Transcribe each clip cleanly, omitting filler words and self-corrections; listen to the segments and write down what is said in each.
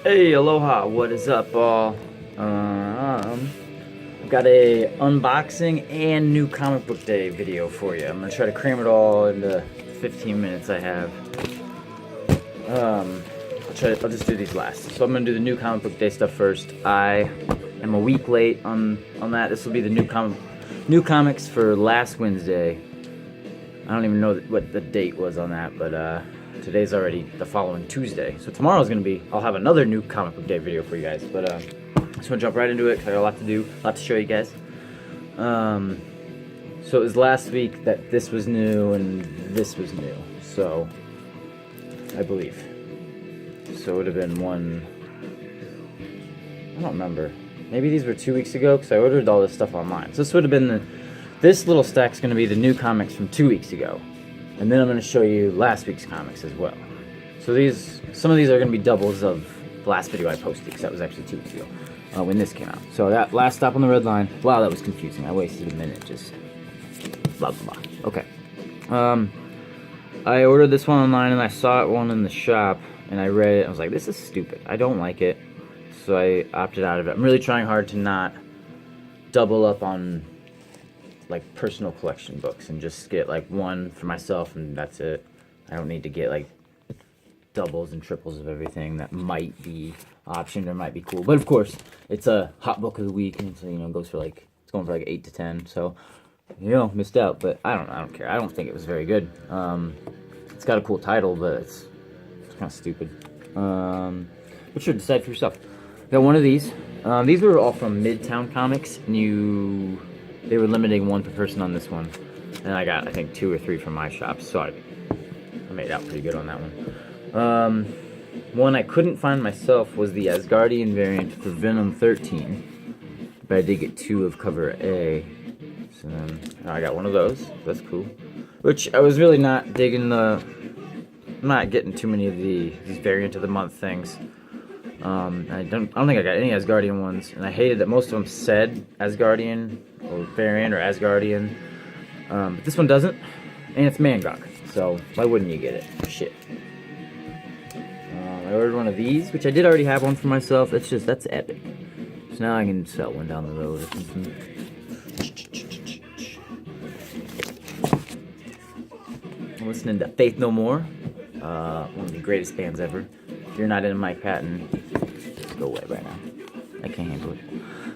Hey, aloha, what is up, all? I've got a unboxing and new comic book day video for you. I'm gonna try to cram it all into 15 minutes I have. I'll just do these last. So I'm gonna do the new comic book day stuff first. I am a week late on that. This will be the new comics for last Wednesday. I don't even know what the date was on that, but today's already the following Tuesday. So tomorrow's gonna be, I'll have another new comic book day video for you guys. But I just wanna jump right into it because I got a lot to do, a lot to show you guys. So it was last week that this was new and this was new. So, I believe. So it would have been one, I don't remember. Maybe these were 2 weeks ago because I ordered all this stuff online. So this would have been this little stack's gonna be the new comics from 2 weeks ago. And then I'm going to show you last week's comics as well. So some of these are going to be doubles of the last video I posted, because that was actually 2 weeks ago when this came out. So that last stop on the red line, wow, that was confusing. I wasted a minute just blah, blah, blah. Okay. I ordered this one online, and I saw one in the shop, and I read it. I was like, this is stupid. I don't like it. So I opted out of it. I'm really trying hard to not double up on like personal collection books and just get like one for myself and that's it. I don't need to get like doubles and triples of everything that might be optioned or might be cool. But of course, it's a hot book of the week, and so it goes for like, it's going for like 8 to 10. So missed out. But I don't care. I don't think it was very good. It's got a cool title, but it's kind of stupid. But sure, decide for yourself. Got one of these. These were all from Midtown Comics, and they were limiting one per person on this one, and I got, I think, 2 or 3 from my shop, so I made out pretty good on that one. One I couldn't find myself was the Asgardian variant for Venom 13, but I did get 2 of cover A, so then I got one of those. That's cool. Which I was really not digging I'm not getting too many of these variant of the month things. I don't think I got any Asgardian ones, and I hated that most of them said Asgardian or variant or Asgardian, but this one doesn't, and it's Mangok, so why wouldn't you get it? Shit. I ordered one of these, which I did already have one for myself. That's epic. So now I can sell one down the road or something. I'm listening to Faith No More, one of the greatest bands ever. If you're not into Mike Patton, just go away right now. I can't handle it.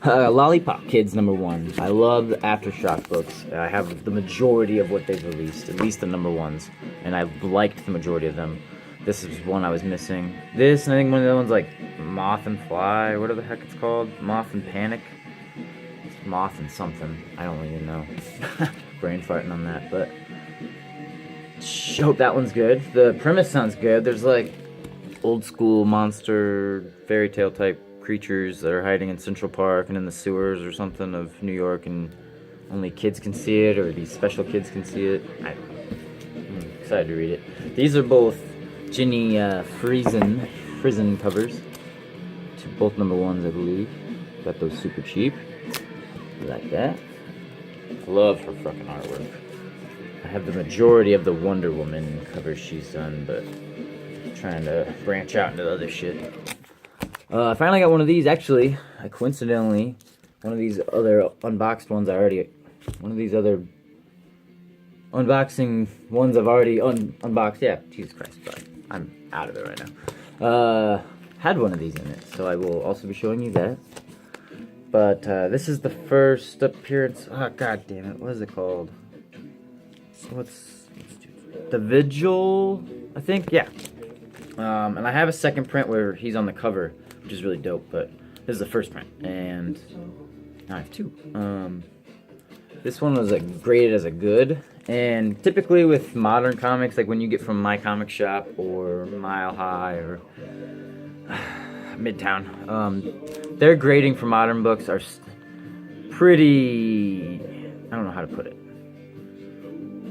Lollipop Kids #1. I love the Aftershock books. I have the majority of what they've released, at least the #1s, and I've liked the majority of them. This is one I was missing. This, and I think one of the ones like Moth and Fly, whatever the heck it's called. Moth and Panic. It's Moth and something. I don't even know. Brain farting on that, but hope that one's good. The premise sounds good. There's like old school monster fairy tale type creatures that are hiding in Central Park and in the sewers or something of New York, and only kids can see it, or these special kids can see it. I'm excited to read it. These are both Ginny Friesen covers. Both #1s, I believe. Got those super cheap. Like that. Love her fucking artwork. I have the majority of the Wonder Woman covers she's done, but trying to branch out into the other shit. I finally got one of these. Actually, coincidentally, one of these other unboxed ones one of these other unboxing ones I've already unboxed. Yeah, Jesus Christ, sorry. I'm out of it right now. Had one of these in it, so I will also be showing you that. But this is the first appearance. Oh, god damn it. What is it called? What's the Vigil, I think? Yeah. And I have a second print where he's on the cover, which is really dope, but this is the first print, and now I have 2. This one was graded as a good, and typically with modern comics, like when you get from My Comic Shop or Mile High or Midtown, their grading for modern books are pretty, I don't know how to put it.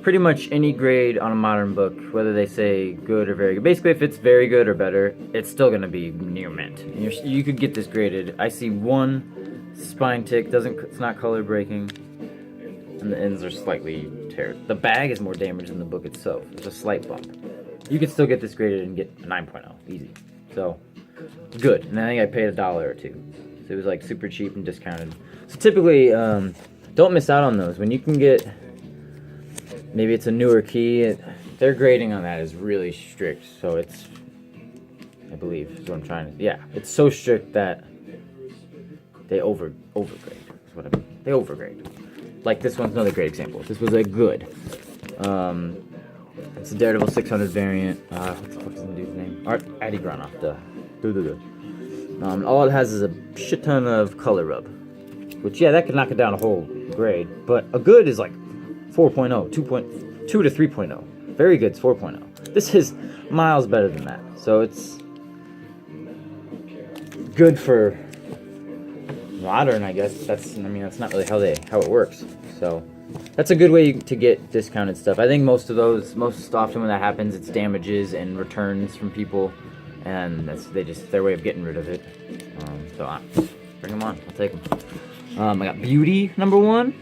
Pretty much any grade on a modern book, whether they say good or very good. Basically, if it's very good or better, it's still going to be near mint. You could get this graded. I see 1 spine tick, it's not color breaking, and the ends are slightly teared. The bag is more damaged than the book itself. There's a slight bump. You could still get this graded and get a 9.0, easy. So, good. And I think I paid $1 or $2. So it was like super cheap and discounted. So typically, don't miss out on those. When you can get, maybe it's a newer key, their grading on that is really strict. So it's, I believe, is what I'm trying to, yeah. It's so strict that they overgrade. Is what I mean. They overgrade. Like this one's another great example. This was a good. It's a Daredevil 600 variant. What the fuck is the dude's name? Addy Granoff. All it has is a shit ton of color rub. Which, yeah, that could knock it down a whole grade. But a good is like 4.0, 2.2 to 3.0. Very good's 4.0. This is miles better than that. So it's good for modern, I guess. That's not really how it works. So that's a good way to get discounted stuff. I think most often when that happens, it's damages and returns from people, and that's their way of getting rid of it. Bring them on. I'll take them. I got Beauty #1.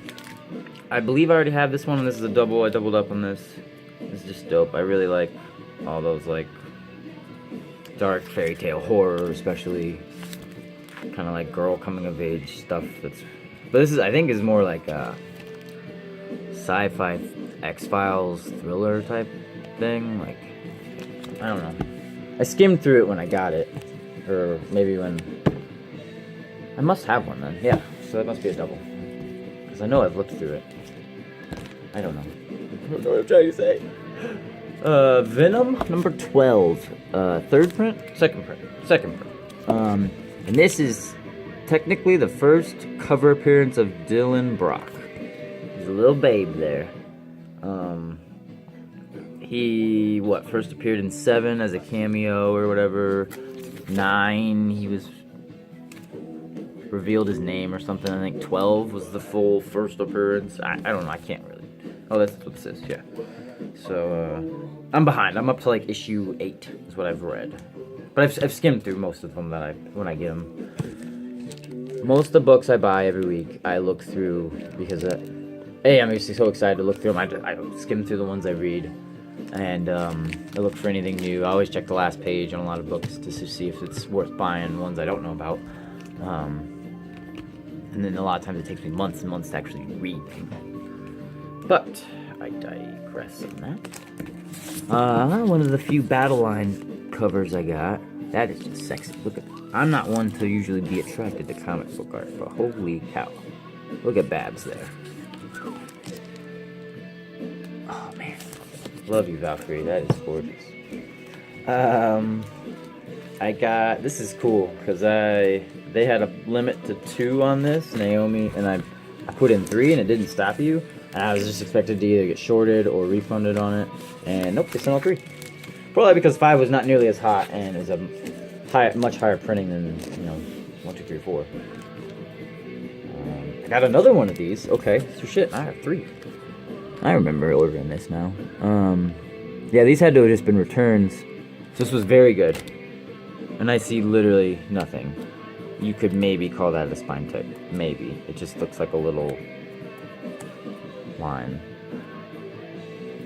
I believe I already have this one, and this is a double. I doubled up on this. It's just dope. I really like all those like dark fairy tale horror, especially kind of like girl coming of age stuff. But this I think is more like a sci-fi X-Files thriller type thing. Like, I don't know. I skimmed through it when I got it, or maybe when I must have one then. Yeah, so that must be a double, because I know I've looked through it. I don't know. I don't know what I'm trying to say. Venom #12. Third print? Second print. And this is technically the first cover appearance of Dylan Brock. He's a little babe there. He, first appeared in 7 as a cameo or whatever. 9, he was revealed his name or something. I think 12 was the full first appearance. I don't know, I can't really. Oh, that's what this is, yeah. So, I'm behind. I'm up to like issue 8 is what I've read. But I've skimmed through most of them when I get them. Most of the books I buy every week, I look through because, I'm just so excited to look through them. I skim through the ones I read, and I look for anything new. I always check the last page on a lot of books to see if it's worth buying, ones I don't know about. And then a lot of times it takes me months and months to actually read them. But I digress on that. One of the few Battle Line covers I got. That is just sexy. Look at. I'm not one to usually be attracted to comic book art, but holy cow, look at Babs there. Oh man, love you, Valkyrie. That is gorgeous. I got. This is cool because they had a limit to 2 on this, Naomi, and I put in 3, and it didn't stop you. And I was just expected to either get shorted or refunded on it, and nope, they sent all 3. Probably because 5 was not nearly as hot and is a much higher printing than 1, 2, 3, 4. I got another one of these. Okay, so shit, I have 3. I remember ordering this now. Yeah, these had to have just been returns. So this was very good, and I see literally nothing. You could maybe call that a spine tech. Maybe it just looks like a little line.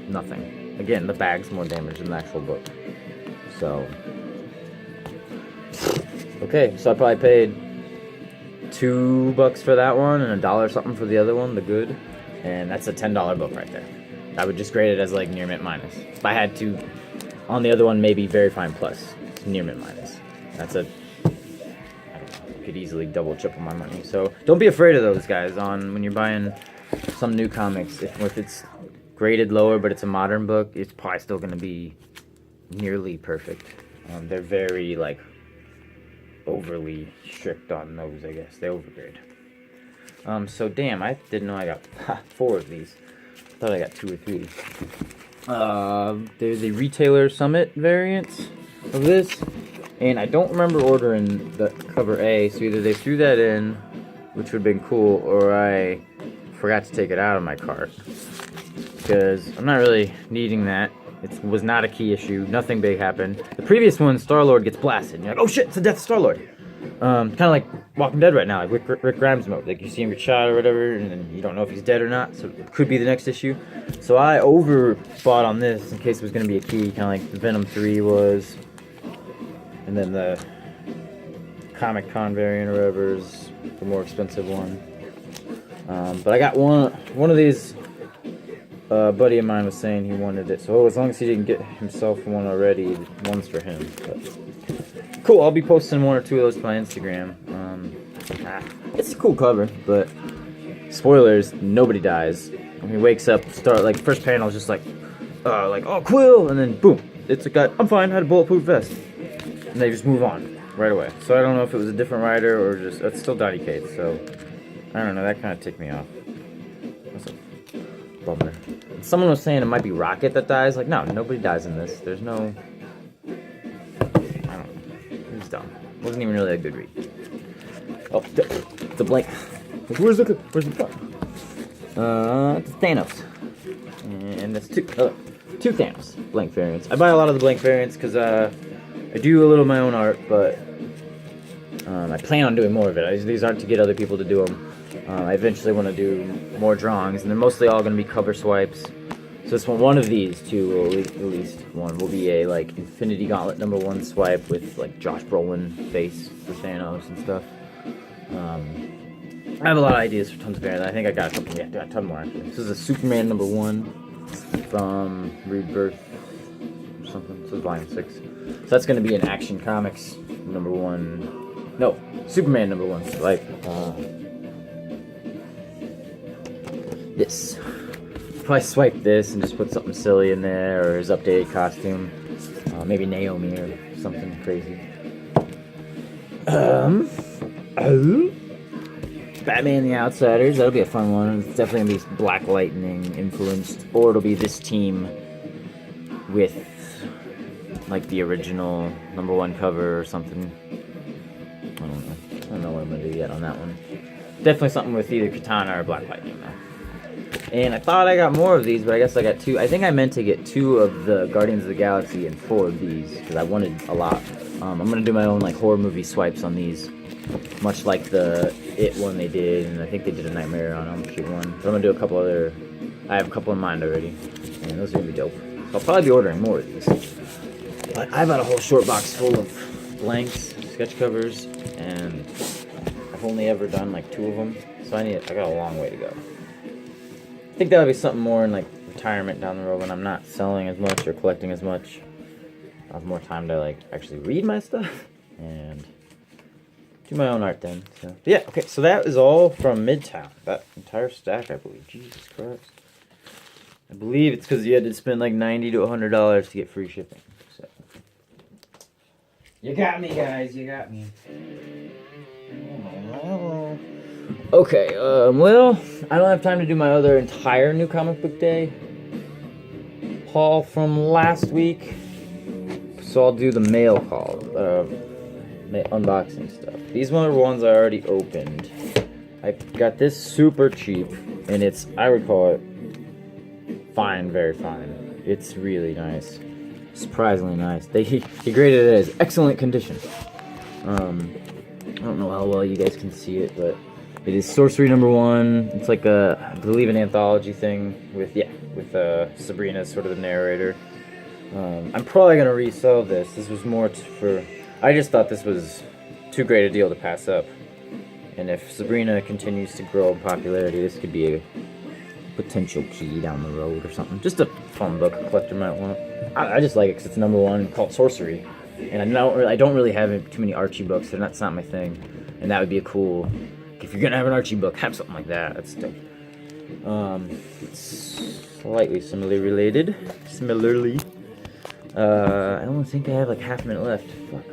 Nothing. Again, the bag's more damaged than the actual book. So, okay, so I probably paid $2 for that one and $1 something for the other one, the good, and that's a $10 book right there. I would just grade it as like near mint minus. If I had to, on the other one, maybe very fine plus. It's near mint minus. That's I don't know, could easily double triple my money. So don't be afraid of those guys when you're buying some new comics. If it's graded lower, but it's a modern book, it's probably still going to be nearly perfect. They're very, like, overly strict on those, I guess. They overgrade. So, damn, I didn't know I got 4 of these. I thought I got 2 or 3. They're the Retailer Summit variants of this, and I don't remember ordering the cover A, so either they threw that in, which would have been cool, or I forgot to take it out of my cart. Because I'm not really needing that. It was not a key issue. Nothing big happened. The previous one, Star-Lord gets blasted. And you're like, oh shit, it's the death of Star-Lord. Kind of like Walking Dead right now, like Rick Grimes mode. Like you see him get shot or whatever, and then you don't know if he's dead or not. So it could be the next issue. So I overbought on this in case it was going to be a key, kind of like the Venom 3 was. And then the Comic Con variant or whatever is the more expensive one. But I got one of these. A buddy of mine was saying he wanted it, so as long as he didn't get himself one already, one's for him. But cool, I'll be posting 1 or 2 of those to my Instagram. It's a cool cover, but spoilers, nobody dies. When he wakes up, like first panel is just like, oh Quill, and then boom, it's a guy. I'm fine, I had a bulletproof vest, and they just move on right away. So I don't know if it was a different writer or just it's still Donny Cates. So I don't know, that kind of ticked me off. That's a bummer. Someone was saying it might be Rocket that dies. Like, no, nobody dies in this. There's no. I don't know. It was dumb. It wasn't even really a good read. Oh, it's a blank. Where's the book? It's Thanos. And that's two Thanos blank variants. I buy a lot of the blank variants because I do a little of my own art, but I plan on doing more of it. These aren't to get other people to do them. I eventually want to do more drawings, and they're mostly all going to be cover swipes. So this one of these two, at least one, will be a like Infinity Gauntlet #1 swipe with like Josh Brolin face for Thanos and stuff. I have a lot of ideas for tons of variants. I think I got a couple. Yeah, I got a ton more actually. This is a Superman #1 from Rebirth or something. This is volume 6. So that's going to be an Action Comics #1. No, Superman #1 swipe. This. Probably swipe this and just put something silly in there, or his updated costume. Maybe Naomi or something crazy. Batman the Outsiders, that'll be a fun one. It's definitely gonna be Black Lightning influenced, or it'll be this team with like the original #1 cover or something. I don't know what I'm gonna do yet on that one. Definitely something with either Katana or Black Lightning though. And I thought I got more of these, but I guess I got 2. I think I meant to get 2 of the Guardians of the Galaxy and 4 of these, because I wanted a lot. I'm going to do my own like horror movie swipes on these, much like the It one they did, and I think they did a Nightmare on Elm Street one. But I'm going to do a couple other, I have a couple in mind already, and those are going to be dope. So I'll probably be ordering more of these. But I've got a whole short box full of blanks, sketch covers, and I've only ever done like 2 of them, so I got a long way to go. I think that'll be something more in like retirement down the road when I'm not selling as much or collecting as much. I'll have more time to like actually read my stuff and do my own art then. So but yeah, okay, so that is all from Midtown. That entire stack, I believe. Jesus Christ. I believe it's because you had to spend like $90 to $100 to get free shipping. So you got me, guys. You got me. Okay, well, I don't have time to do my other entire new comic book day haul from last week, so I'll do the mail haul, unboxing stuff. These are the ones I already opened. I got this super cheap, and it's, I would call it fine, very fine. It's really nice, surprisingly nice. He graded it as excellent condition. I don't know how well you guys can see it, but it is Sorcery #1. It's like I believe an anthology thing with Sabrina as sort of the narrator. I'm probably gonna resell this. This was more I just thought this was too great a deal to pass up. And if Sabrina continues to grow in popularity, this could be a potential key down the road or something. Just a fun book a collector might want. I just like it because it's #1 called Sorcery. And I don't really have too many Archie books, and that's not my thing. And that would be a cool. If you're gonna have an Archie book, have something like that. That's dope. It's slightly similarly related. I don't think I have like half a minute left. Fuck.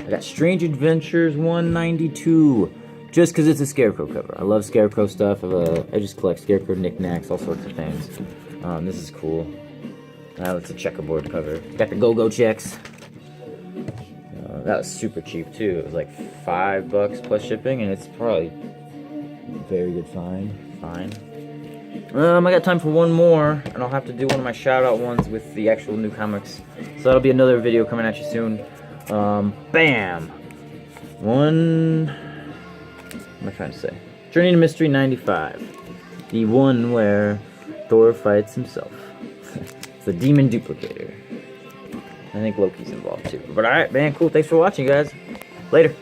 I got Strange Adventures 192. Just because it's a Scarecrow cover. I love Scarecrow stuff. I just collect Scarecrow knickknacks, all sorts of things. This is cool. It's a checkerboard cover. Got the go-go checks. That was super cheap too. It was like $5 plus shipping, and it's probably very good find. Fine. I got time for one more, and I'll have to do one of my shout-out ones with the actual new comics. So that'll be another video coming at you soon. Bam! What am I trying to say? Journey to Mystery 95. The one where Thor fights himself. It's the Demon Duplicator. I think Loki's involved too. But alright, man, cool. Thanks for watching, guys. Later.